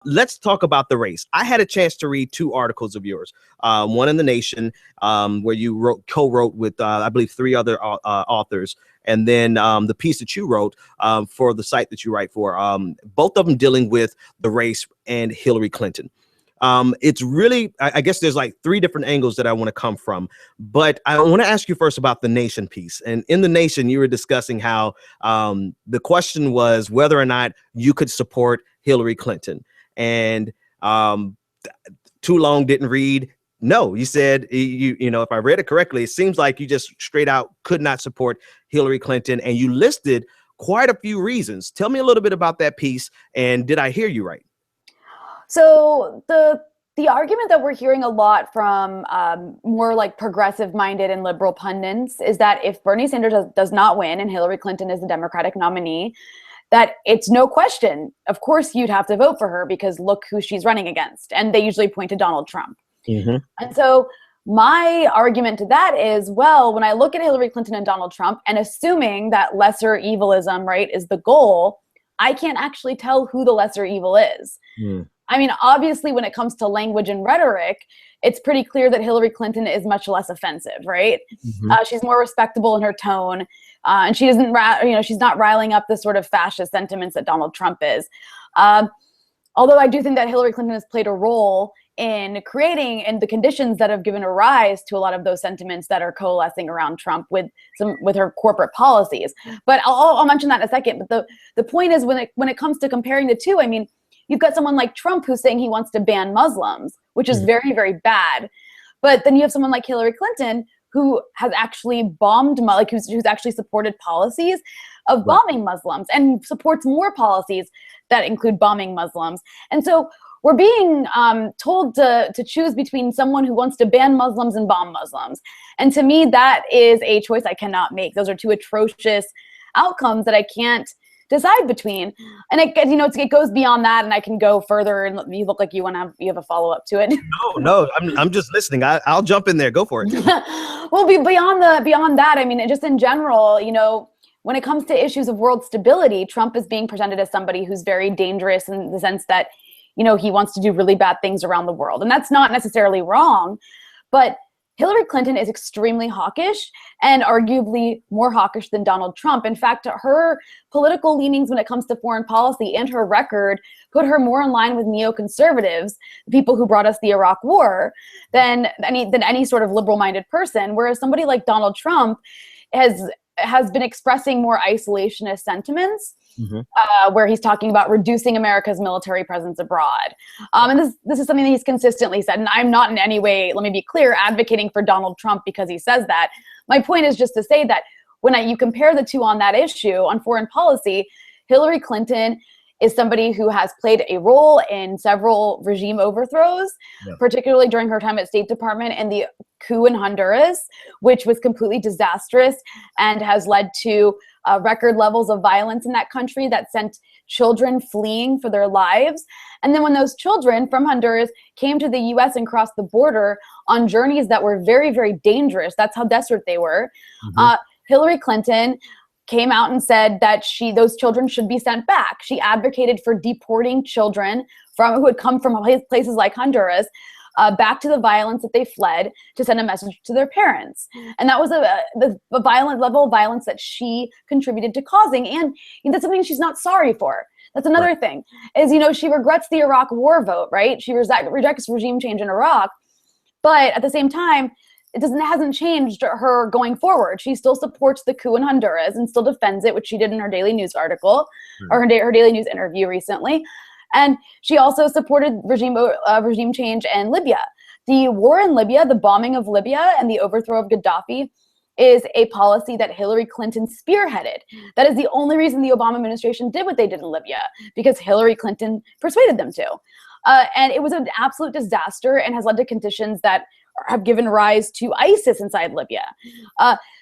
Let's talk about the race. I had a chance to read two articles of yours. One in The Nation, where you co-wrote with, I believe, three other authors, and then the piece that you wrote for the site that you write for. Both of them dealing with the race and Hillary Clinton. It's really, I guess there's like three different angles that I want to come from, but I want to ask you first about the Nation piece. And in the Nation, you were discussing how the question was whether or not you could support Hillary Clinton. And too long didn't read. No, you said, you know, if I read it correctly, it seems like you just straight out could not support Hillary Clinton. And you listed quite a few reasons. Tell me a little bit about that piece. And did I hear you right? So the argument that we're hearing a lot from more like progressive-minded and liberal pundits is that if Bernie Sanders does not win and Hillary Clinton is the Democratic nominee, that it's no question. Of course, you'd have to vote for her because look who she's running against. And they usually point to Donald Trump. Mm-hmm. And so my argument to that is, well, when I look at Hillary Clinton and Donald Trump, and assuming that lesser evilism, right, is the goal, I can't actually tell who the lesser evil is. Mm. I mean, obviously, when it comes to language and rhetoric, it's pretty clear that Hillary Clinton is much less offensive, right? Mm-hmm. She's more respectable in her tone, and she isn't, she's not riling up the sort of fascist sentiments that Donald Trump is. Although I do think that Hillary Clinton has played a role in creating and the conditions that have given a rise to a lot of those sentiments that are coalescing around Trump with her corporate policies. But I'll mention that in a second. But the point is, when it comes to comparing the two, I mean, you've got someone like Trump who's saying he wants to ban Muslims, which is very, very bad. But then you have someone like Hillary Clinton who has actually bombed, like who's actually supported policies of bombing Muslims and supports more policies that include bombing Muslims. And so we're being told to choose between someone who wants to ban Muslims and bomb Muslims. And to me, that is a choice I cannot make. Those are two atrocious outcomes that I can't decide between. And it goes beyond that, and I can go further. And you look like you have a follow up to it. No, I'm just listening. I'll jump in there. Go for it. Well, beyond that, I mean, just in general, when it comes to issues of world stability, Trump is being presented as somebody who's very dangerous in the sense that, he wants to do really bad things around the world. And that's not necessarily wrong, but Hillary Clinton is extremely hawkish and arguably more hawkish than Donald Trump. In fact, her political leanings when it comes to foreign policy and her record put her more in line with neoconservatives, the people who brought us the Iraq War, than any sort of liberal-minded person. Whereas somebody like Donald Trump has been expressing more isolationist sentiments. Mm-hmm. Where he's talking about reducing America's military presence abroad. And this is something that he's consistently said. And I'm not in any way, let me be clear, advocating for Donald Trump because he says that. My point is just to say that when you compare the two on that issue, on foreign policy, Hillary Clinton is somebody who has played a role in several regime overthrows, particularly during her time at State Department and the coup in Honduras, which was completely disastrous and has led to record levels of violence in that country that sent children fleeing for their lives. And then when those children from Honduras came to the US and crossed the border on journeys that were very, very dangerous, that's how desperate they were, Hillary Clinton came out and said that those children should be sent back. She advocated for deporting children who had come from places like Honduras back to the violence that they fled to send a message to their parents. And that was a violent level of violence that she contributed to causing. And that's something she's not sorry for. That's another thing is, she regrets the Iraq war vote, right? She rejects regime change in Iraq. But at the same time, hasn't changed her going forward. She still supports the coup in Honduras and still defends it, which she did in her Daily News article or her Daily News interview recently. And she also supported regime change in Libya. The war in Libya, the bombing of Libya and the overthrow of Gaddafi is a policy that Hillary Clinton spearheaded. That is the only reason the Obama administration did what they did in Libya, because Hillary Clinton persuaded them to. And it was an absolute disaster and has led to conditions that have given rise to ISIS inside Libya.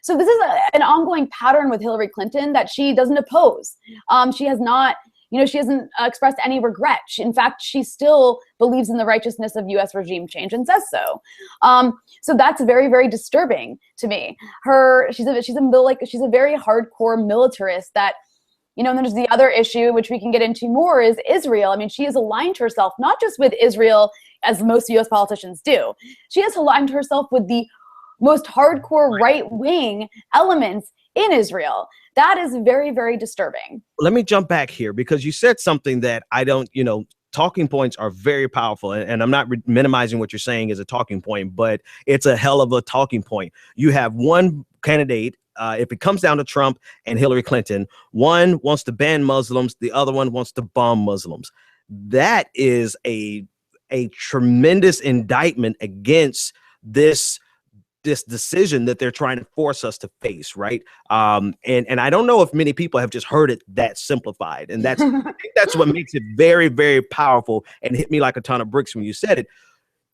So this is an ongoing pattern with Hillary Clinton that she doesn't oppose. She has not, she hasn't expressed any regret. In fact, she still believes in the righteousness of U.S. regime change and says so. So that's very, very disturbing to me. She's a very hardcore militarist that And there's the other issue, which we can get into more, is Israel. I mean, she has aligned herself not just with Israel, as most U.S. politicians do. She has aligned herself with the most hardcore right-wing elements in Israel. That is very, very disturbing. Let me jump back here, because you said something that I don't, talking points are very powerful. And I'm not minimizing what you're saying as a talking point, but it's a hell of a talking point. You have one candidate, if it comes down to Trump and Hillary Clinton, one wants to ban Muslims, the other one wants to bomb Muslims. That is a tremendous indictment against this decision that they're trying to force us to face, right? And I don't know if many people have just heard it that simplified, and I think that's what makes it very, very powerful and hit me like a ton of bricks when you said it.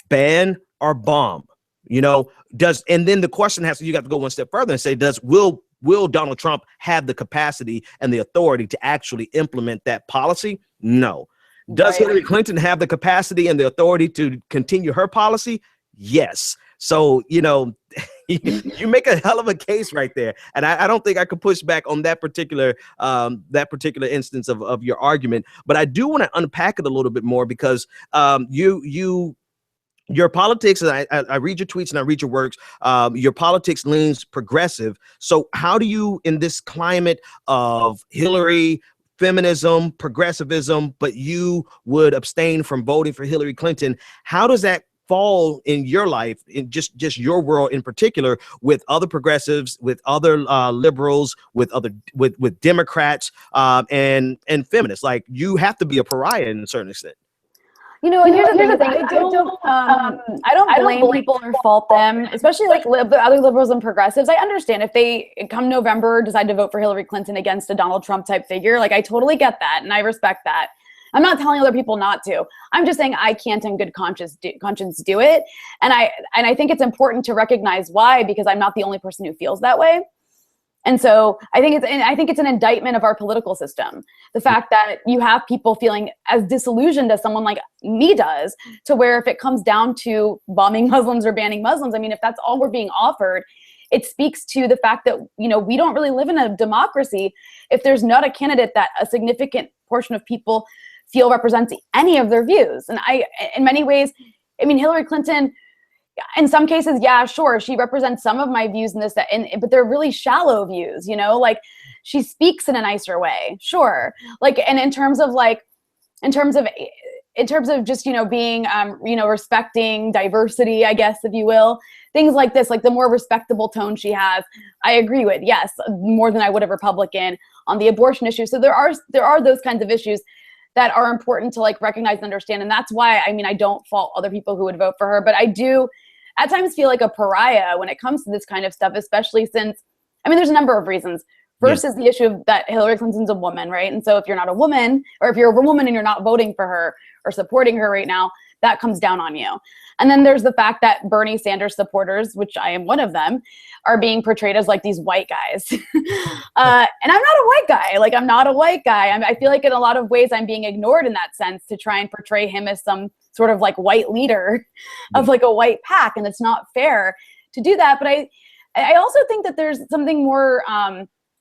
Ban or bomb, and then the question you got to go one step further and say, will Donald Trump have the capacity and the authority to actually implement that policy? No. Does Hillary Clinton have the capacity and the authority to continue her policy? Yes. So, you make a hell of a case right there. And I don't think I could push back on that particular instance of your argument. But I do want to unpack it a little bit more, because your politics, and I read your tweets and I read your works, your politics leans progressive. So how do you, in this climate of Hillary, feminism, progressivism, but you would abstain from voting for Hillary Clinton, how does that fall in your life, in just your world in particular, with other progressives, with other liberals, with Democrats, and feminists? Like, you have to be a pariah in a certain extent. And here's the thing. I don't blame people or fault them, especially like the other liberals and progressives. I understand if they come November decide to vote for Hillary Clinton against a Donald Trump type figure. Like, I totally get that, and I respect that. I'm not telling other people not to. I'm just saying I can't in good conscience do it. And I think it's important to recognize why, because I'm not the only person who feels that way. And so I think it's an indictment of our political system. The fact that you have people feeling as disillusioned as someone like me does, to where if it comes down to bombing Muslims or banning Muslims, I mean, if that's all we're being offered, it speaks to the fact that, we don't really live in a democracy if there's not a candidate that a significant portion of people feel represents any of their views. And in many ways, I mean, Hillary Clinton, in some cases, yeah, sure, she represents some of my views in this, but they're really shallow views, like she speaks in a nicer way, sure. Like, and in terms of just, being, respecting diversity, I guess, if you will, things like this, like the more respectable tone she has, I agree with, yes, more than I would a Republican on the abortion issue. So there are those kinds of issues that are important to like recognize and understand. And that's why, I mean, I don't fault other people who would vote for her, but I do at times feel like a pariah when it comes to this kind of stuff, especially since, I mean, there's a number of reasons. First is the issue of that Hillary Clinton's a woman, right? And so if you're not a woman, or if you're a woman and you're not voting for her or supporting her right now, that comes down on you. And then there's the fact that Bernie Sanders supporters, which I am one of them, are being portrayed as like these white guys. And I'm not a white guy. Like, I'm not a white guy. I feel like in a lot of ways I'm being ignored in that sense, to try and portray him as some sort of like white leader of like a white pack. And it's not fair to do that. But I also think that there's something more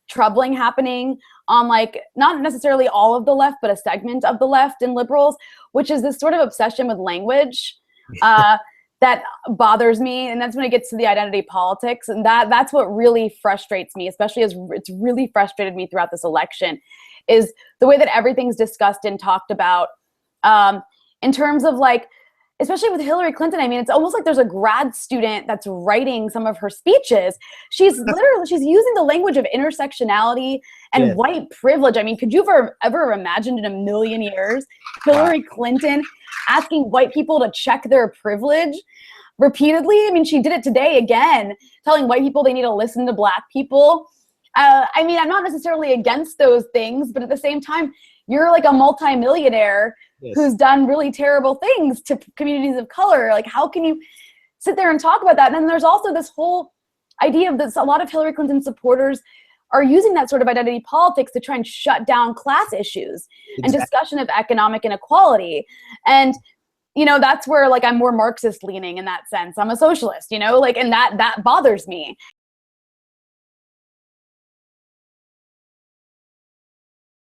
troubling happening on, like, not necessarily all of the left, but a segment of the left and liberals, which is this sort of obsession with language that bothers me. And that's when it gets to the identity politics. And that's what really frustrates me, especially as it's really frustrated me throughout this election, is the way that everything's discussed and talked about in terms of, like, especially with Hillary Clinton. I mean, it's almost like there's a grad student that's writing some of her speeches. She's using the language of intersectionality and white privilege. I mean, could you ever imagined in a million years Hillary Clinton asking white people to check their privilege repeatedly? I mean, she did it today again, telling white people they need to listen to black people. I mean, I'm not necessarily against those things, but at the same time, you're like a multimillionaire who's done really terrible things to communities of color. Like, how can you sit there and talk about that? And then there's also this whole idea of this, a lot of Hillary Clinton supporters are using that sort of identity politics to try and shut down class issues and discussion of economic inequality. And, you know, that's where, like, I'm more Marxist leaning in that sense. I'm a socialist, you know, like, and that bothers me.